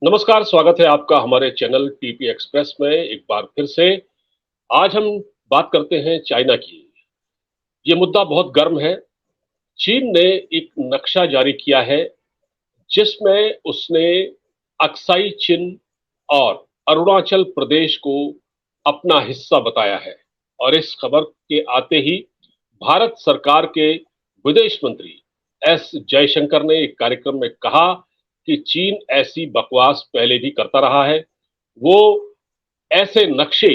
नमस्कार, स्वागत है आपका हमारे चैनल टीपी एक्सप्रेस में एक बार फिर से। आज हम बात करते हैं चाइना की। ये मुद्दा बहुत गर्म है। चीन ने एक नक्शा जारी किया है जिसमें उसने अक्साई चिन और अरुणाचल प्रदेश को अपना हिस्सा बताया है। और इस खबर के आते ही भारत सरकार के विदेश मंत्री एस जयशंकर ने एक कार्यक्रम में कहा कि चीन ऐसी बकवास पहले भी करता रहा है। वो ऐसे नक्शे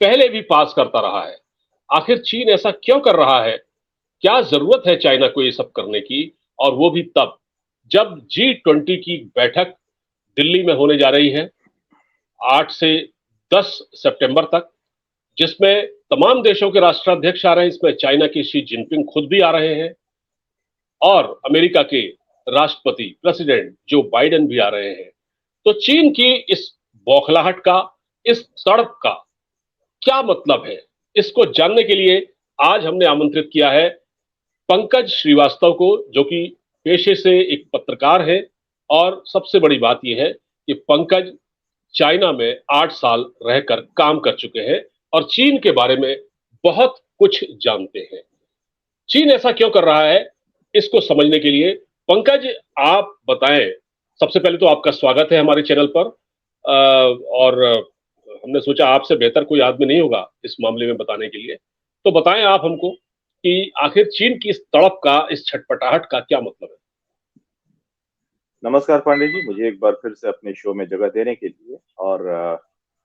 पहले भी पास करता रहा है। आखिर चीन ऐसा क्यों कर रहा है? क्या जरूरत है चाइना को ये सब करने की? और वो भी तब जब G20 की बैठक दिल्ली में होने जा रही है 8 से 10 सितंबर तक, जिसमें तमाम देशों के राष्ट्राध्यक्ष आ रहे हैं। इसमें चाइना के शी जिनपिंग खुद भी आ रहे हैं और अमेरिका के राष्ट्रपति प्रेसिडेंट जो बाइडेन भी आ रहे हैं। तो चीन की इस बौखलाहट का, इस तड़प का क्या मतलब है, इसको जानने के लिए आज हमने आमंत्रित किया है पंकज श्रीवास्तव को, जो कि पेशे से एक पत्रकार है। और सबसे बड़ी बात यह है कि पंकज चाइना में 8 साल रहकर काम कर चुके हैं और चीन के बारे में बहुत कुछ जानते हैं। चीन ऐसा क्यों कर रहा है, इसको समझने के लिए पंकज आप बताएं। सबसे पहले तो आपका स्वागत है हमारे चैनल पर। और हमने सोचा आपसे बेहतर कोई आदमी नहीं होगा इस मामले में बताने के लिए। तो बताएं आप हमको कि आखिर चीन की इस तड़प का, इस छटपटाहट का क्या मतलब है? नमस्कार पांडे जी, मुझे एक बार फिर से अपने शो में जगह देने के लिए। और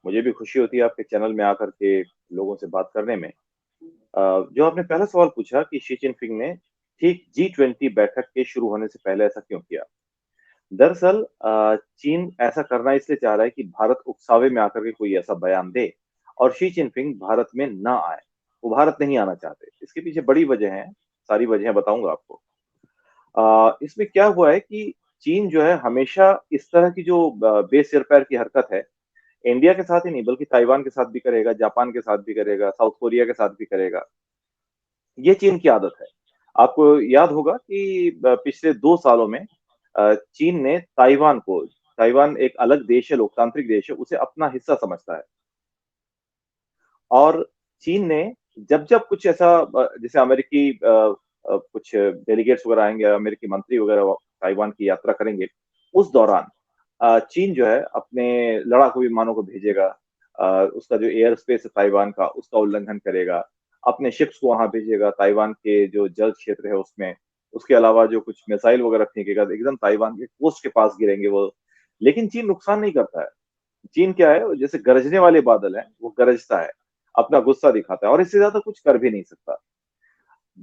मुझे भी खुशी होती है आपके चैनल में आकर के लोगों से बात करने में। जो आपने पहला सवाल पूछा कि शी जिनपिंग ने ठीक G20 बैठक के शुरू होने से पहले ऐसा क्यों किया। दरअसल चीन ऐसा करना इसलिए चाह रहा है कि भारत उकसावे में आकर के कोई ऐसा बयान दे और शी जिनपिंग भारत में ना आए। वो भारत नहीं आना चाहते। इसके पीछे बड़ी वजह है, सारी वजह बताऊंगा आपको। इसमें क्या हुआ है कि चीन जो है हमेशा इस तरह की जो बेसिर पैर की हरकत है, इंडिया के साथ ही नहीं बल्कि ताइवान के साथ भी करेगा, जापान के साथ भी करेगा, साउथ कोरिया के साथ भी करेगा। ये चीन की आदत है। आपको याद होगा कि पिछले 2 सालों में चीन ने ताइवान को, ताइवान एक अलग देश है, लोकतांत्रिक देश है, उसे अपना हिस्सा समझता है। और चीन ने जब जब कुछ ऐसा जैसे अमेरिकी कुछ डेलीगेट्स वगैरह आएंगे, अमेरिकी मंत्री वगैरह ताइवान की यात्रा करेंगे, उस दौरान चीन जो है अपने लड़ाकू विमानों को भेजेगा। उसका जो एयर स्पेस है ताइवान का, उसका उल्लंघन करेगा। अपने शिप्स को वहां भेजेगा, ताइवान के जो जल क्षेत्र है उसमें। उसके अलावा जो कुछ मिसाइल वगैरह फेंकेगा, एकदम ताइवान के कोस्ट के पास गिरेंगे वो। लेकिन चीन नुकसान नहीं करता है। चीन क्या है, जैसे गरजने वाले बादल हैं, वो गरजता है, अपना गुस्सा दिखाता है और इससे ज्यादा कुछ कर भी नहीं सकता।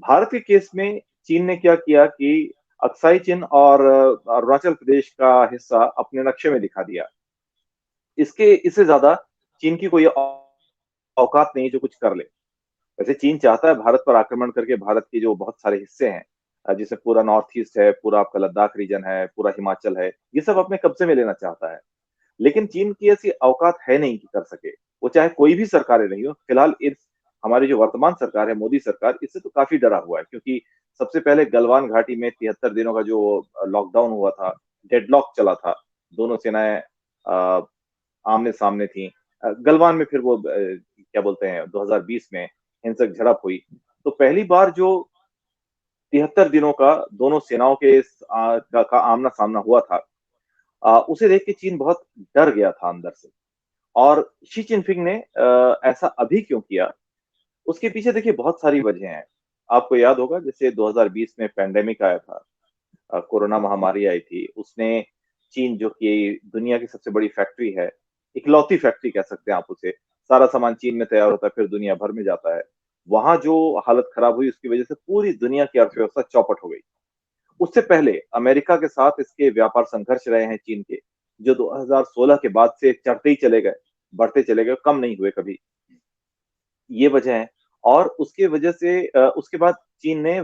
भारत के केस में चीन ने क्या किया कि अक्साई चिन और अरुणाचल प्रदेश का हिस्सा अपने नक्शे में दिखा दिया। इससे ज्यादा चीन की कोई औकात नहीं जो कुछ कर ले। वैसे चीन चाहता है भारत पर आक्रमण करके भारत के जो बहुत सारे हिस्से हैं, जिसमें पूरा नॉर्थ ईस्ट है, पूरा आपका लद्दाख रीजन है, पूरा हिमाचल है, ये सब अपने कब्जे में लेना चाहता है। लेकिन चीन की ऐसी औकात है नहीं कि कर सके। वो चाहे कोई भी सरकारें रही हो, फिलहाल इस हमारी जो वर्तमान सरकार है, मोदी सरकार, इससे तो काफी डरा हुआ है। क्योंकि सबसे पहले गलवान घाटी में 73 दिनों का जो लॉकडाउन हुआ था, डेडलॉक चला था, दोनों सेनाएं आमने सामने थी। गलवान में फिर वो क्या बोलते हैं 2020 में हिंसक झड़प हुई। तो पहली बार जो 73 दिनों का दोनों सेनाओं के का आमना सामना हुआ था, उसे देख के चीन बहुत डर गया था अंदर से। और शी जिनपिंग ने ऐसा अभी क्यों किया, उसके पीछे देखिए बहुत सारी वजह हैं। आपको याद होगा जैसे 2020 में पैंडेमिक आया था, कोरोना महामारी आई थी। उसने चीन जो कि दुनिया की सबसे बड़ी फैक्ट्री है, इकलौती फैक्ट्री कह सकते हैं आप उसे, सारा सामान चीन में तैयार होता है फिर दुनिया भर में जाता है। वहां जो हालत खराब हुई उसकी वजह से पूरी दुनिया की अर्थव्यवस्था चौपट हो गई। उससे पहले अमेरिका के साथ इसके व्यापार संघर्ष रहे हैं चीन के, जो 2016 के बाद से चढ़ते ही चले गए, बढ़ते चले गए, कम नहीं हुए कभी। ये वजह है। और उसके वजह से उसके बाद चीन ने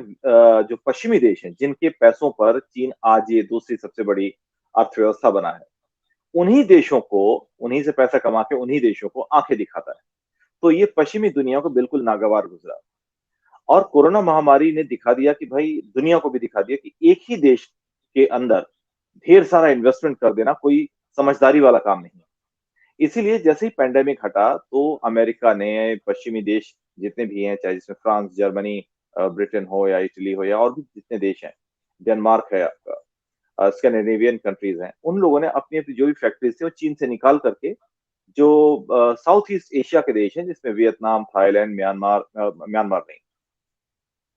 जो पश्चिमी देश हैं, जिनके पैसों पर चीन आज ये दूसरी सबसे बड़ी अर्थव्यवस्था बना है, उन्हीं देशों को, उन्हीं से पैसा कमा के उन्हीं देशों को आंखें दिखाता है। तो ये पश्चिमी दुनिया को बिल्कुल नागवार गुजरा। और कोरोना महामारी ने दिखा दिया कि भाई, दुनिया को भी दिखा दिया कि एक ही देश के अंदर ढेर सारा इन्वेस्टमेंट कर देना कोई समझदारी वाला काम नहीं है। इसीलिए जैसे ही पैंडेमिक हटा तो अमेरिका ने, पश्चिमी देश जितने भी हैं, चाहे जिसमें फ्रांस, जर्मनी, ब्रिटेन हो या इटली हो या और भी जितने देश हैं, डेनमार्क है आपका, स्कैंडिनेवियन कंट्रीज हैं, उन लोगों ने अपनी अपनी जो भी फैक्ट्रीज थी वो चीन से निकाल करके जो साउथ ईस्ट एशिया के देश हैं, जिसमें वियतनाम, थाईलैंड, म्यांमार नहीं,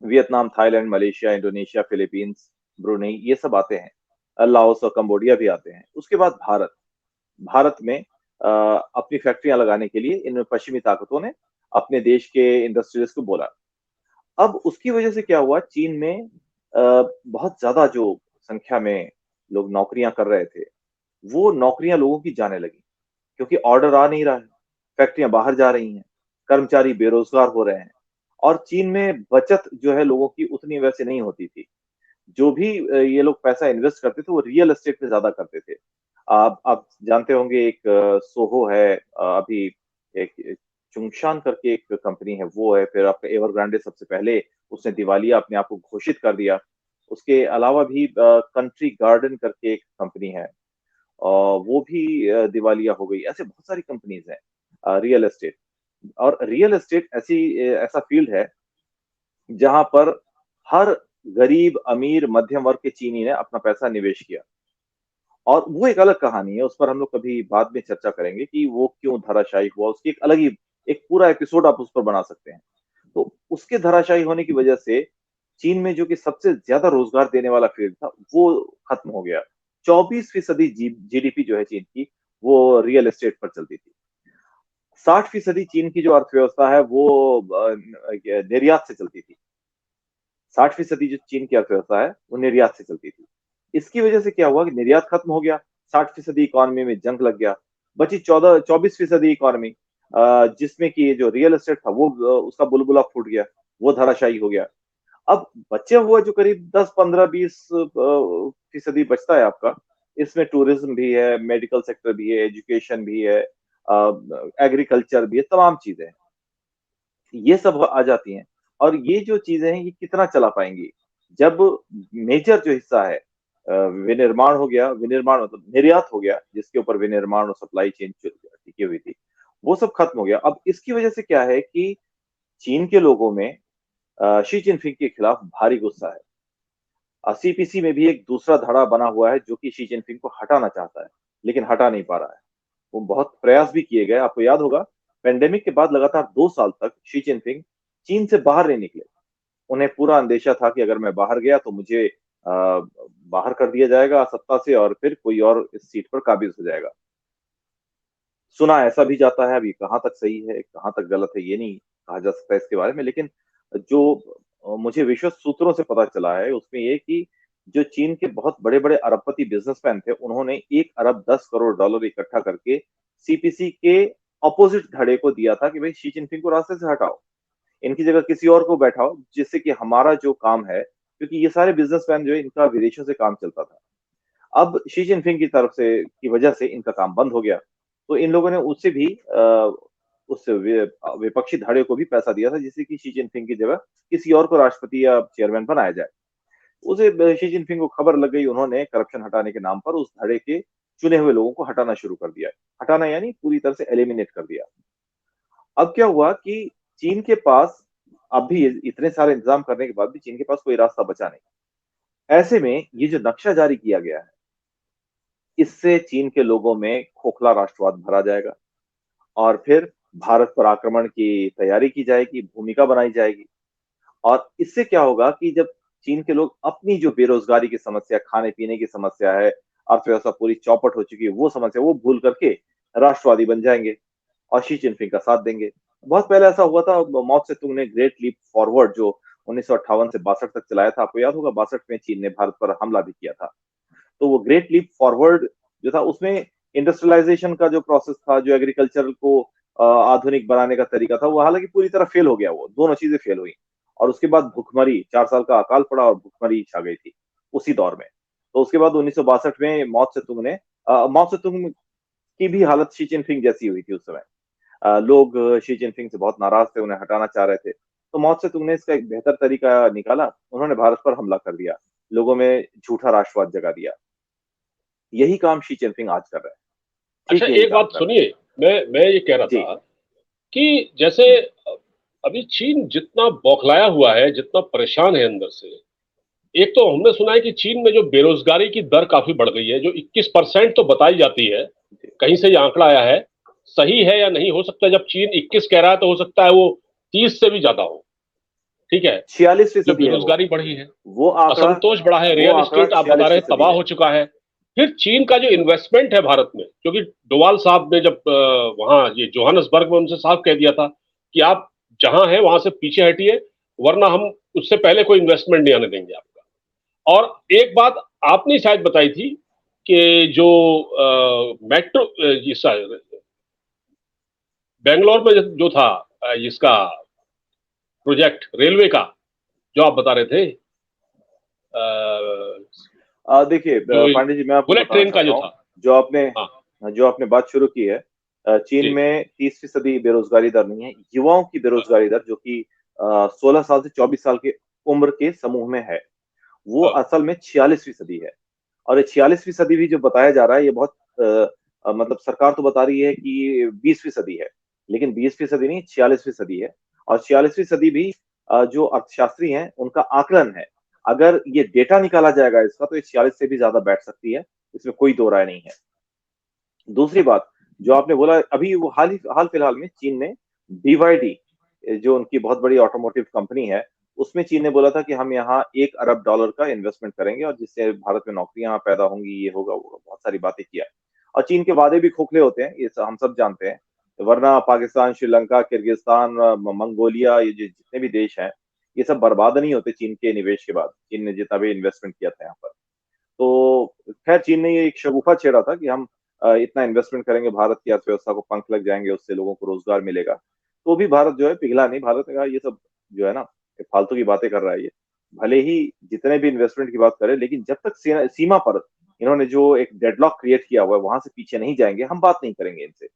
Vietnam, Thailand, Malaysia, Indonesia, Philippines, Brunei, ये सब आते हैं, लाओस और कंबोडिया भी आते हैं। उसके बाद भारत, भारत में अपनी फैक्ट्रियां लगाने के लिए इन पश्चिमी ताकतों ने अपने देश के इंडस्ट्रियलिस्ट को बोला। अब उसकी वजह से क्या हुआ, चीन में बहुत ज्यादा जो संख्या में लोग नौकरियां कर रहे थे, वो नौकरियां लोगों की जाने लगी, क्योंकि ऑर्डर आ नहीं रहा है, फैक्ट्रियां बाहर जा रही हैं, कर्मचारी बेरोजगार हो रहे हैं। और चीन में बचत जो है लोगों की उतनी वैसे नहीं होती थी। जो भी ये लोग पैसा इन्वेस्ट करते थे वो रियल एस्टेट पे ज्यादा करते थे। आप जानते होंगे, एक सोहो है, अभी एक चुंगशान करके एक कंपनी है, वो है। फिर आपका एवरग्रांडे सबसे पहले उसने दिवालिया अपने आप को घोषित कर दिया। उसके अलावा भी कंट्री गार्डन करके एक कंपनी है, वो भी दिवालिया हो गई। ऐसे बहुत सारी कंपनीज हैं रियल एस्टेट। और रियल एस्टेट ऐसा फील्ड है जहां पर हर गरीब, अमीर, मध्यम वर्ग के चीनी ने अपना पैसा निवेश किया। और वो एक अलग कहानी है, उस पर हम लोग कभी बाद में चर्चा करेंगे कि वो क्यों धराशायी हुआ। उसकी एक अलग ही, एक पूरा एपिसोड आप उस पर बना सकते हैं। तो उसके धराशायी होने की वजह से चीन में जो कि सबसे ज्यादा रोजगार देने वाला फील्ड था, वो खत्म हो गया। 24% जीडीपी जो है चीन की, वो रियल एस्टेट पर चलती थी। 60% चीन की जो अर्थव्यवस्था है वो निर्यात से चलती थी। 60% जो चीन की अर्थव्यवस्था है वो निर्यात से चलती थी। इसकी वजह से क्या हुआ कि निर्यात खत्म हो गया, 60% इकोनॉमी में जंग लग गया, बची 24% इकोनॉमी, जिसमें कि जो रियल एस्टेट था वो उसका बुलबुला फूट गया, वो धराशायी हो गया। अब बचे हुआ जो करीब 10, 15, 20% बचता है आपका, इसमें टूरिज्म भी है, मेडिकल सेक्टर भी है, एजुकेशन भी है, एग्रीकल्चर भी है, तमाम चीजें हैं। ये सब आ जाती हैं। और ये जो चीजें हैं ये कितना चला पाएंगी, जब मेजर जो हिस्सा है विनिर्माण हो गया, विनिर्माण मतलब निर्यात हो गया, जिसके ऊपर विनिर्माण और सप्लाई चेन टिकी हुई थी, वो सब खत्म हो गया। अब इसकी वजह से क्या है कि चीन के लोगों में शी जिनपिंग के खिलाफ भारी गुस्सा है। सीपीसी में भी एक दूसरा धड़ा बना हुआ है जो कि शी जिनपिंग को हटाना चाहता है, लेकिन हटा नहीं पा रहा है। वो बहुत प्रयास भी किए गए, आपको याद होगा पेंडेमिक के बाद लगातार 2 साल तक शी जिनपिंग चीन से बाहर नहीं निकले। उन्हें पूरा अंदेशा था कि अगर मैं बाहर गया तो मुझे बाहर कर दिया जाएगा सत्ता से, और फिर कोई और इस सीट पर काबिज हो जाएगा। सुना ऐसा भी जाता है, अभी कहाँ तक सही है कहाँ तक गलत है ये नहीं कहा जा सकता इसके बारे में, लेकिन जो मुझे विश्वस्त सूत्रों से पता चला है उसमें ये कि जो चीन के बहुत बड़े बड़े अरबपति बिजनेसमैन थे, उन्होंने 1 अरब 10 करोड़ डॉलर इकट्ठा करके सीपीसी के अपोजिट धड़े को दिया था कि भाई शी जिनपिंग को रास्ते से हटाओ, इनकी जगह किसी और को बैठाओ, जिससे कि हमारा जो काम है, क्योंकि ये सारे बिजनेसमैन जो है इनका विदेशों से काम चलता था। अब शी जिनपिंग की तरफ से की वजह से इनका काम बंद हो गया। तो इन लोगों ने उससे भी उस विपक्षी धड़े को भी पैसा दिया था, जिससे कि शी जिनपिंग की जगह किसी और को राष्ट्रपति या चेयरमैन बनाया जाए। उसे शी जिनपिंग को खबर लग गई, उन्होंने करप्शन हटाने के नाम पर उस धड़े के चुने हुए लोगों को हटाना शुरू कर दिया। हटाना यानी पूरी तरह से एलिमिनेट कर दिया। अब क्या हुआ कि चीन के पास, अब भी इतने सारे इंतजाम करने के बाद भी चीन के पास कोई रास्ता बचा नहीं। ऐसे में ये जो नक्शा जारी किया गया है, इससे चीन के लोगों में खोखला राष्ट्रवाद भरा जाएगा, और फिर भारत पर आक्रमण की तैयारी की जाएगी, भूमिका बनाई जाएगी। और इससे क्या होगा कि जब चीन के लोग अपनी जो बेरोजगारी की समस्या, खाने पीने की समस्या है, अर्थव्यवस्था पूरी चौपट हो चुकी है, वो समस्या वो भूल करके राष्ट्रवादी बन जाएंगे और शी जिनपिंग का साथ देंगे। बहुत पहले ऐसा हुआ था, माओ त्से तुंग ने ग्रेट लीप फॉरवर्ड जो 1958 से 62 तक चलाया था, आपको याद होगा 62 में चीन ने भारत पर हमला भी किया था। तो वो ग्रेट लीप फॉरवर्ड जो था, उसमें इंडस्ट्रियलाइजेशन का जो प्रोसेस था, जो एग्रीकल्चर को आधुनिक बनाने का तरीका था, वो हालांकि पूरी तरह फेल हो गया, वो दोनों चीजें फेल हुई। और उसके बाद भुखमरी, 4 साल का अकाल पड़ा और भुखमरी छा गई थी उसी दौर में। तो उसके बाद 1962 में माओ त्से तुंग की भी हालत शी जिनपिंग जैसी हुई थी उस समय। लोग शी जिनपिंग से बहुत नाराज थे, उन्हें हटाना चाह रहे थे। तो माओ त्से तुंग ने इसका एक बेहतर तरीका निकाला, उन्होंने भारत पर हमला कर दिया, लोगों में झूठा राष्ट्रवाद जगा दिया। यही काम शी जिनपिंग आज कर रहे हैं। अच्छा, ठीक यही एक काम बात कर रहे सुनिए, मैं ये कह रहा हैं जी। था कि जैसे अभी चीन जितना बौखलाया हुआ है, जितना परेशान है अंदर से, एक तो हमने सुना है कि चीन में जो बेरोजगारी की दर काफी बढ़ गई है, जो 21% तो बताई जाती है, जी। कहीं से ये आंकड़ा आया है, सही है या नहीं, हो सकता है जब चीन 21 कह रहा है तो हो सकता है वो 30 से भी ज्यादा हो। ठीक है। छियालीस जो फीसदी है बेरोजगारी बढ़ी है, वो आंकड़ा असंतोष बढ़ा है, वो रियल आंकड़ा एस्टेट आप बता छियालीस रहे हैं फीसदी तबाह है हो चुका है। फिर चीन का जो इन्वेस्टमेंट है भारत में, क्योंकि डोवाल साहब ने जब वहां ये जोहानसबर्ग में उनसे साफ कह दिया था कि आप जहां हैं वहां से पीछे हटिए, वरना हम उससे पहले कोई इन्वेस्टमेंट नहीं आने देंगे आपका। और एक बात आपने शायद बताई थी कि जो मेट्रो बेंगलोर में जो था इसका प्रोजेक्ट रेलवे का, जो आप बता रहे थे, देखिए जो पांडे जी, मैं आपको बुलेट बताना ट्रेन का जो चाहता हूँ, था। जो आपने हाँ। जो आपने बात शुरू की है, चीन जी। में 30% बेरोजगारी दर नहीं है। युवाओं की हाँ। बेरोजगारी दर जो कि 16 साल से 24 साल के उम्र के समूह में है, वो हाँ। असल में 46% है। और ये 46% भी जो बताया जा रहा है, ये बहुत मतलब सरकार तो बता रही है कि 20% है, लेकिन 20% नहीं, 46% है। और 46% भी जो अर्थशास्त्री हैं उनका आकलन है। अगर ये डेटा निकाला जाएगा इसका, तो ये 46 से भी ज्यादा बैठ सकती है, इसमें कोई दो राय नहीं है। दूसरी बात, जो आपने बोला, अभी वो हाल फिलहाल में चीन ने BYD, जो उनकी बहुत बड़ी ऑटोमोटिव कंपनी है, उसमें चीन ने बोला था कि हम यहाँ $1 अरब का इन्वेस्टमेंट करेंगे और जिससे भारत में नौकरियां पैदा होंगी, ये होगा वो होगा, बहुत सारी बातें किया। और चीन के वादे भी खोखले होते हैं, ये हम सब जानते हैं। वरना पाकिस्तान, श्रीलंका, किर्गिस्तान, मंगोलिया, ये जितने भी देश हैं, ये सब बर्बाद नहीं होते चीन के निवेश के बाद, चीन ने जितना भी इन्वेस्टमेंट किया था यहाँ पर। तो खैर, चीन ने ये एक शगुफा छेड़ा था कि हम इतना इन्वेस्टमेंट करेंगे, भारत की अर्थव्यवस्था को पंख लग जाएंगे, उससे लोगों को रोजगार मिलेगा। तो भी भारत जो है पिघला नहीं। भारत ने कहा ये सब जो है ना, ये फालतू की बातें कर रहा है ये। भले ही जितने भी इन्वेस्टमेंट की बात करें, लेकिन जब तक सीमा पर इन्होंने जो एक डेडलॉक क्रिएट किया हुआ है, वहां से पीछे नहीं जाएंगे, हम बात नहीं करेंगे इनसे।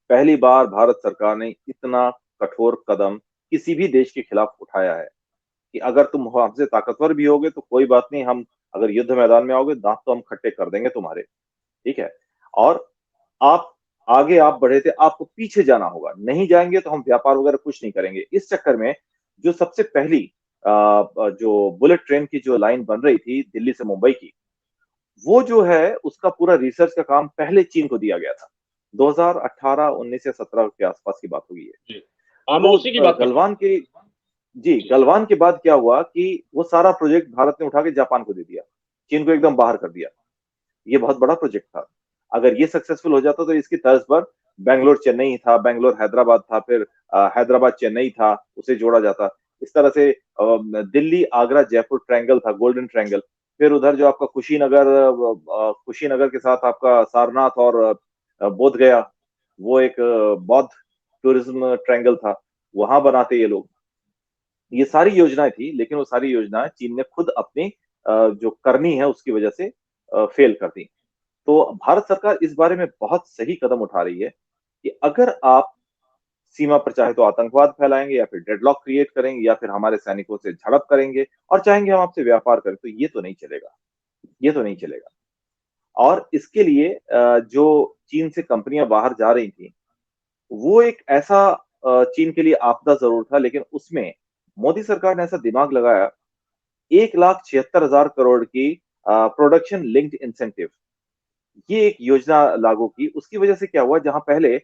पहली बार भारत सरकार ने इतना कठोर कदम किसी भी देश के खिलाफ उठाया है कि अगर तुम हमसे ताकतवर भी होगे तो कोई बात नहीं, हम अगर युद्ध मैदान में आओगे, दांत तो हम खट्टे कर देंगे तुम्हारे। ठीक है। और आप आगे आप बढ़े थे, आपको पीछे जाना होगा, नहीं जाएंगे तो हम व्यापार वगैरह कुछ नहीं करेंगे। इस चक्कर में जो सबसे पहली जो बुलेट ट्रेन की जो लाइन बन रही थी दिल्ली से मुंबई की, वो जो है उसका पूरा रिसर्च का काम पहले चीन को दिया गया था। 2018, 19 या 17 के आसपास की बात होगी है। जी। हाँ, मैं तो उसी की बात कर रहा हूँ। गलवान के जी, जी। गलवान के बाद क्या हुआ कि वो सारा प्रोजेक्ट भारत ने उठा के जापान को दे दिया, चीन को एकदम बाहर कर दिया। ये बहुत बड़ा प्रोजेक्ट था। अगर ये सक्सेसफुल हो जाता तो इसकी तर्ज पर बेंगलोर चेन्नई था, बेंगलोर हैदराबाद था, फिर हैदराबाद चेन्नई था, उसे जोड़ा जाता। इस तरह से दिल्ली आगरा जयपुर ट्रायंगल था, गोल्डन ट्रायंगल। फिर उधर जो आपका कुशीनगर के साथ आपका सारनाथ और बोध गया, वो एक बौद्ध टूरिज्म ट्रायंगल था, वहां बनाते ये लोग। ये सारी योजनाएं थी, लेकिन वो सारी योजनाएं चीन ने खुद अपनी जो करनी है उसकी वजह से फेल कर दी। तो भारत सरकार इस बारे में बहुत सही कदम उठा रही है कि अगर आप सीमा पर चाहे तो आतंकवाद फैलाएंगे, या फिर डेडलॉक क्रिएट करेंगे, या फिर हमारे सैनिकों से झड़प करेंगे और चाहेंगे हम आपसे व्यापार करें, तो ये तो नहीं चलेगा। ये तो नहीं चलेगा। और इसके लिए जो चीन से कंपनियां बाहर जा रही थी, वो एक ऐसा चीन के लिए आपदा जरूर था, लेकिन उसमें मोदी सरकार ने ऐसा दिमाग लगाया, 1,76,000 करोड़ की प्रोडक्शन लिंक्ड इंसेंटिव, ये एक योजना लागू की। उसकी वजह से क्या हुआ, जहां पहले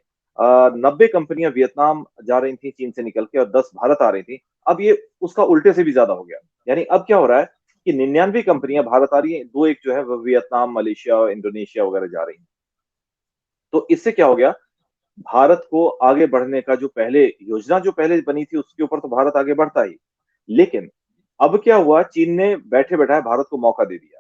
90 कंपनियां वियतनाम जा रही थी चीन से निकल के और 10 भारत आ रही थी, अब ये उसका उल्टे से भी ज्यादा हो गया। यानी अब क्या हो रहा है कि 99 कंपनियां भारत आ रही हैं, दो एक जो है वो वियतनाम, मलेशिया, इंडोनेशिया वगैरह जा रही हैं। तो इससे क्या हो गया, भारत को आगे बढ़ने का जो पहले योजना जो पहले बनी थी उसके ऊपर तो भारत आगे बढ़ता ही, लेकिन अब क्या हुआ, चीन ने बैठे बैठाए भारत को मौका दे दिया।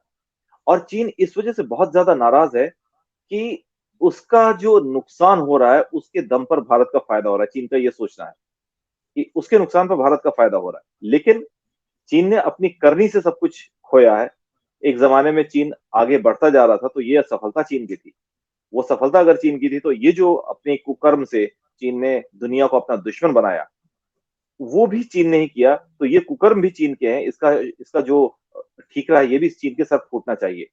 और चीन इस वजह से बहुत ज्यादा नाराज है कि उसका जो नुकसान हो रहा है उसके दम पर भारत का फायदा हो रहा है। चीन का ये सोचना है कि उसके नुकसान पर भारत का फायदा हो रहा है, लेकिन चीन ने अपनी करनी से सब कुछ खोया है। एक जमाने में चीन आगे बढ़ता जा रहा था, तो ये सफलता चीन की थी। वो सफलता अगर चीन की थी, तो ये जो अपने कुकर्म से चीन ने दुनिया को अपना दुश्मन बनाया, वो भी चीन ने ही किया। तो ये कुकर्म भी चीन के हैं, इसका इसका जो ठीकरा है, ये भी चीन के साथ फूटना चाहिए।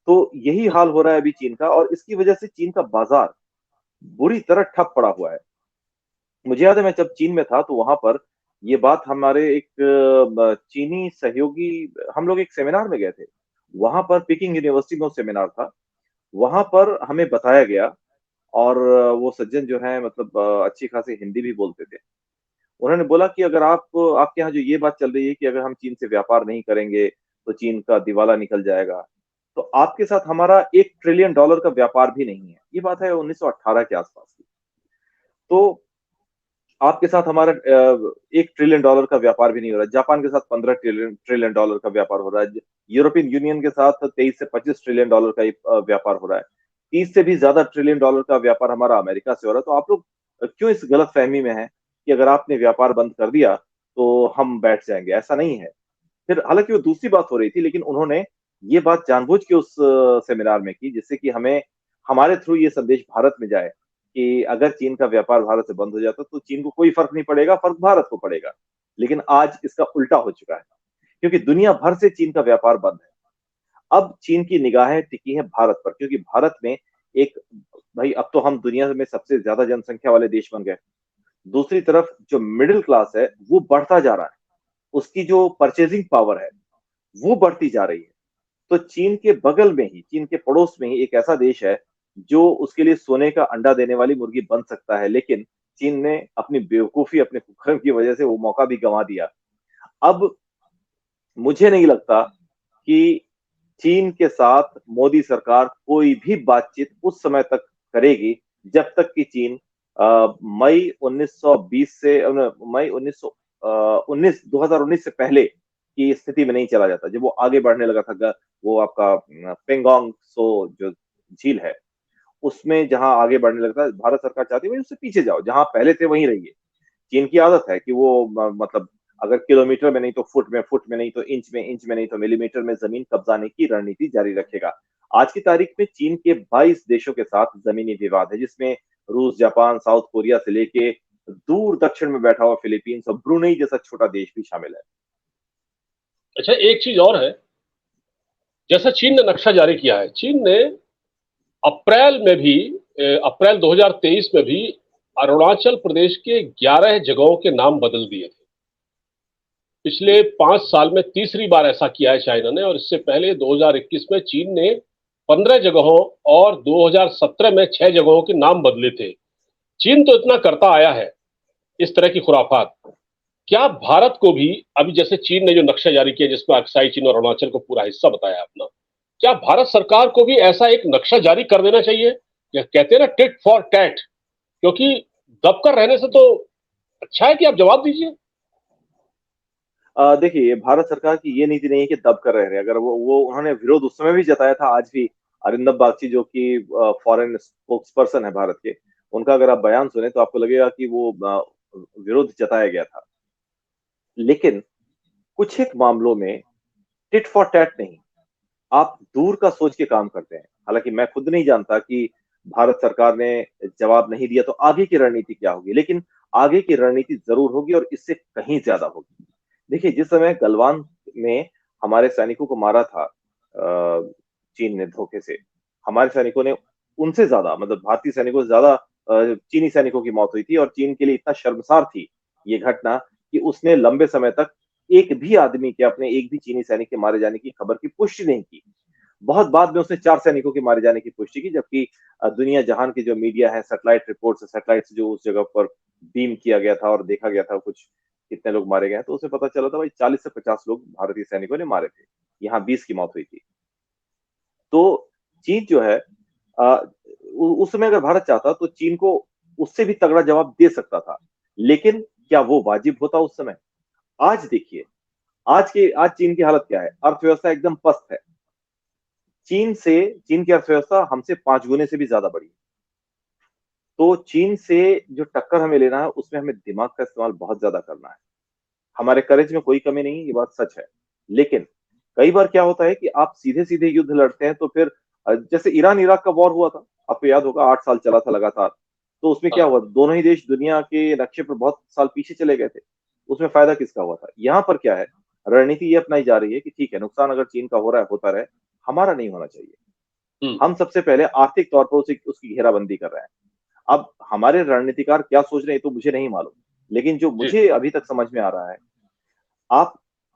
तो यही हाल हो रहा है अभी चीन का, और इसकी वजह से चीन का बाजार बुरी तरह ठप पड़ा हुआ है। मुझे याद है मैं जब चीन में था तो वहां पर ये बात हमारे एक चीनी सहयोगी, हम लोग एक सेमिनार में गए थे। वहां पर पिकिंग यूनिवर्सिटी में वो सेमिनार था। वहां पर हमें बताया गया, और वो सज्जन जो है मतलब अच्छी खासी हिंदी भी बोलते थे। उन्होंने बोला कि अगर आपके यहाँ जो ये बात चल रही है कि अगर हम चीन से व्यापार नहीं करेंगे तो चीन का दिवाला निकल जाएगा, तो आपके साथ हमारा $1 ट्रिलियन का व्यापार भी नहीं है। ये बात है 1918 के आसपास की। तो आपके साथ हमारा $1 ट्रिलियन का व्यापार भी नहीं हो रहा। जापान के साथ 15 ट्रिलियन डॉलर का व्यापार हो रहा है। यूरोपियन यूनियन के साथ 23 से 25 ट्रिलियन डॉलर का व्यापार हो रहा है। 30 से भी ज्यादा ट्रिलियन डॉलर का व्यापार हमारा अमेरिका से हो रहा है। तो आप लोग क्यों इस गलत फहमी में है कि अगर आपने व्यापार बंद कर दिया तो हम बैठ जाएंगे? ऐसा नहीं है। फिर हालांकि वो दूसरी बात हो रही थी, लेकिन उन्होंने ये बात जानबूझ के उस सेमिनार में की, जिससे कि हमें हमारे थ्रू ये संदेश भारत में जाए कि अगर चीन का व्यापार भारत से बंद हो जाता तो चीन को कोई फर्क नहीं पड़ेगा, फर्क भारत को पड़ेगा। लेकिन आज इसका उल्टा हो चुका है, क्योंकि दुनिया भर से चीन का व्यापार बंद है। अब चीन की निगाहें टिकी हैं भारत पर, क्योंकि भारत में एक, भाई अब तो हम दुनिया में सबसे ज्यादा जनसंख्या वाले देश बन गए। दूसरी तरफ जो मिडिल क्लास है वो बढ़ता जा रहा है, उसकी जो परचेजिंग पावर है वो बढ़ती जा रही है। तो चीन के बगल में ही, चीन के पड़ोस में ही एक ऐसा देश है जो उसके लिए सोने का अंडा देने वाली मुर्गी बन सकता है, लेकिन चीन ने अपनी बेवकूफी, अपने कुकर्म की वजह से वो मौका भी गंवा दिया। अब मुझे नहीं लगता कि चीन के साथ मोदी सरकार कोई भी बातचीत उस समय तक करेगी जब तक कि चीन मई 1920 से मई 1919 2019 से पहले की स्थिति में नहीं चला जाता, जब वो आगे बढ़ने लगा था। वो आपका पेंगोंग सो जो झील है, उसमें जहां आगे बढ़ने लगा था, भारत सरकार चाहती है भाई उससे पीछे जाओ, जहां पहले थे वहीं रहिए। चीन की आदत है कि वो मतलब अगर किलोमीटर में नहीं तो फुट में, फुट में नहीं तो इंच में, इंच में नहीं तो मिलीमीटर में जमीन कब्जाने की रणनीति जारी रखेगा। आज की तारीख में चीन के 22 देशों के साथ जमीनी विवाद है, जिसमें रूस, जापान, साउथ कोरिया से लेके दूर दक्षिण में बैठा हुआ फिलीपींस और ब्रुनेई जैसा छोटा देश भी शामिल है। अच्छा, एक चीज और है। जैसा चीन ने नक्शा जारी किया है, चीन ने अप्रैल में भी अप्रैल 2023 में भी अरुणाचल प्रदेश के 11 जगहों के नाम बदल दिए थे। पिछले 5 साल में तीसरी बार ऐसा किया है चाइना ने, और इससे पहले 2021 में चीन ने 15 जगहों और 2017 में 6 जगहों के नाम बदले थे। चीन तो इतना करता आया है इस तरह की खुराफात। क्या भारत को भी, अभी जैसे चीन ने जो नक्शा जारी किया जिसमें अक्साई चीन और अरुणाचल को पूरा हिस्सा बताया अपना, क्या भारत सरकार को भी ऐसा एक नक्शा जारी कर देना चाहिए? या कहते हैं ना, टिट फॉर टैट, क्योंकि दबकर रहने से तो अच्छा है कि आप जवाब दीजिए। देखिए, भारत सरकार की ये नीति नहीं है कि दब कर रह रहे। अगर वो उन्होंने विरोध उस समय भी जताया था, आज भी। अरिंदम बागची जो कि फॉरेन स्पोक्स पर्सन है भारत के, उनका अगर आप बयान सुने तो आपको लगेगा कि वो विरोध जताया गया था। लेकिन कुछ एक मामलों में टिट फॉर टैट नहीं, आप दूर का सोच के काम करते हैं। हालांकि मैं खुद नहीं जानता कि भारत सरकार ने जवाब नहीं दिया तो आगे की रणनीति क्या होगी, लेकिन आगे की रणनीति जरूर होगी और इससे कहीं ज्यादा होगी। देखिए, जिस समय गलवान में हमारे सैनिकों को मारा था चीन ने धोखे से, हमारे सैनिकों ने उनसे ज्यादा, मतलब भारतीय सैनिकों से ज्यादा चीनी सैनिकों की मौत हुई थी। और चीन के लिए इतना शर्मसार थी ये घटना कि उसने लंबे समय तक एक भी आदमी के, अपने एक भी चीनी सैनिक के मारे जाने की खबर की पुष्टि नहीं की। बहुत बाद में उसने 4 सैनिकों के मारे जाने की पुष्टि की, जबकि दुनिया जहान की जो मीडिया है, सैटेलाइट रिपोर्ट से, सैटेलाइट से जो उस जगह पर बीम किया गया था और देखा गया था कुछ कितने लोग मारे गए हैं, तो उसे पता चला था भाई 40 से 50 लोग भारतीय सैनिकों ने मारे थे। यहाँ 20 की मौत हुई थी। तो चीन जो है, उस समय अगर भारत चाहता तो चीन को उससे भी तगड़ा जवाब दे सकता था, लेकिन क्या वो वाजिब होता उस समय? आज देखिए, आज चीन की हालत क्या है। अर्थव्यवस्था एकदम पस्त है। चीन की अर्थव्यवस्था हमसे 5 गुने से भी ज्यादा बड़ी है। तो चीन से जो टक्कर हमें लेना है उसमें हमें दिमाग का इस्तेमाल बहुत ज्यादा करना है। हमारे करेज में कोई कमी नहीं, ये बात सच है। लेकिन कई बार क्या होता है कि आप सीधे सीधे युद्ध लड़ते हैं तो फिर जैसे ईरान इराक का वॉर हुआ था, आपको याद होगा, 8 साल चला था लगातार। तो उसमें क्या हाँ। हुआ, दोनों ही देश दुनिया के नक्शे पर बहुत साल पीछे चले गए थे। उसमें फायदा किसका हुआ था? यहाँ पर क्या है, रणनीति ये अपनाई जा रही है कि ठीक है, नुकसान अगर चीन का हो रहा है होता रहे, हमारा नहीं होना चाहिए। हम सबसे पहले आर्थिक तौर पर उसकी घेराबंदी कर रहे हैं। अब हमारे रणनीतिकार क्या सोच रहे हैं तो मुझे नहीं मालूम, लेकिन जो जी। मुझे अभी तक समझ में आ रहा है, आप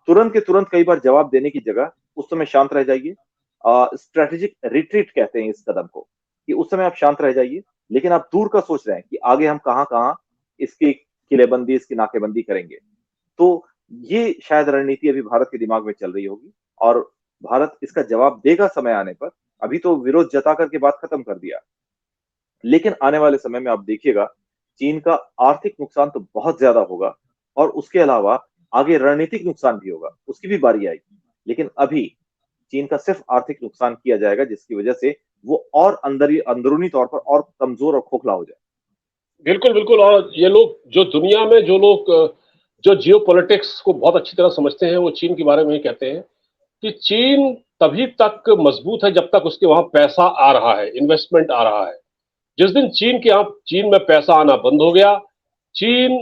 तुरंत के तुरंत कई बार जवाब देने की जगह उस समय शांत रह जाइए। स्ट्रेटेजिक रिट्रीट कहते हैं इस कदम को, कि उस समय आप शांत रह जाइए, लेकिन आप दूर का सोच रहे हैं कि आगे हम कहाँ कहाँ इसकी किलेबंदी, इसकी नाकेबंदी करेंगे। तो ये शायद रणनीति अभी भारत के दिमाग में चल रही होगी, और भारत इसका जवाब देगा समय आने पर। अभी तो विरोध जता करके बात खत्म कर दिया, लेकिन आने वाले समय में आप देखिएगा, चीन का आर्थिक नुकसान तो बहुत ज्यादा होगा, और उसके अलावा आगे रणनीतिक नुकसान भी होगा, उसकी भी बारी आएगी। लेकिन अभी चीन का सिर्फ आर्थिक नुकसान किया जाएगा, जिसकी वजह से वो और अंदरूनी तौर पर और कमजोर और खोखला हो जाए। बिल्कुल, बिल्कुल। और ये लोग जो दुनिया में जो लोग जो जियो पॉलिटिक्स को बहुत अच्छी तरह समझते हैं, वो चीन के बारे में ही कहते हैं कि चीन तभी तक मजबूत है जब तक उसके वहां पैसा आ रहा है, इन्वेस्टमेंट आ रहा है। जिस दिन चीन में पैसा आना बंद हो गया, चीन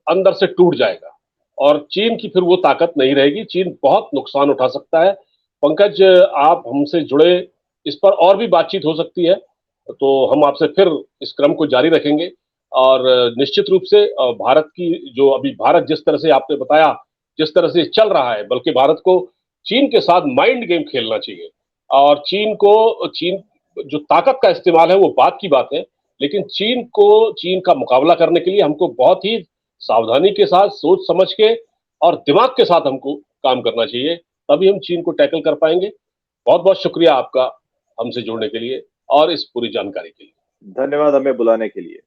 अंदर से टूट जाएगा और चीन की फिर वो ताकत नहीं रहेगी। चीन बहुत नुकसान उठा सकता है। पंकज, आप हमसे जुड़े, इस पर और भी बातचीत हो सकती है, तो हम आपसे फिर इस क्रम को जारी रखेंगे। और निश्चित रूप से भारत की जो अभी भारत जिस तरह से आपने बताया, जिस तरह से चल रहा है, बल्कि भारत को चीन के साथ माइंड गेम खेलना चाहिए। और चीन जो ताकत का इस्तेमाल है वो बात की बात है, लेकिन चीन का मुकाबला करने के लिए हमको बहुत ही सावधानी के साथ, सोच समझ के और दिमाग के साथ हमको काम करना चाहिए, तभी हम चीन को टैकल कर पाएंगे। बहुत बहुत शुक्रिया आपका हमसे जुड़ने के लिए और इस पूरी जानकारी के लिए। धन्यवाद हमें बुलाने के लिए।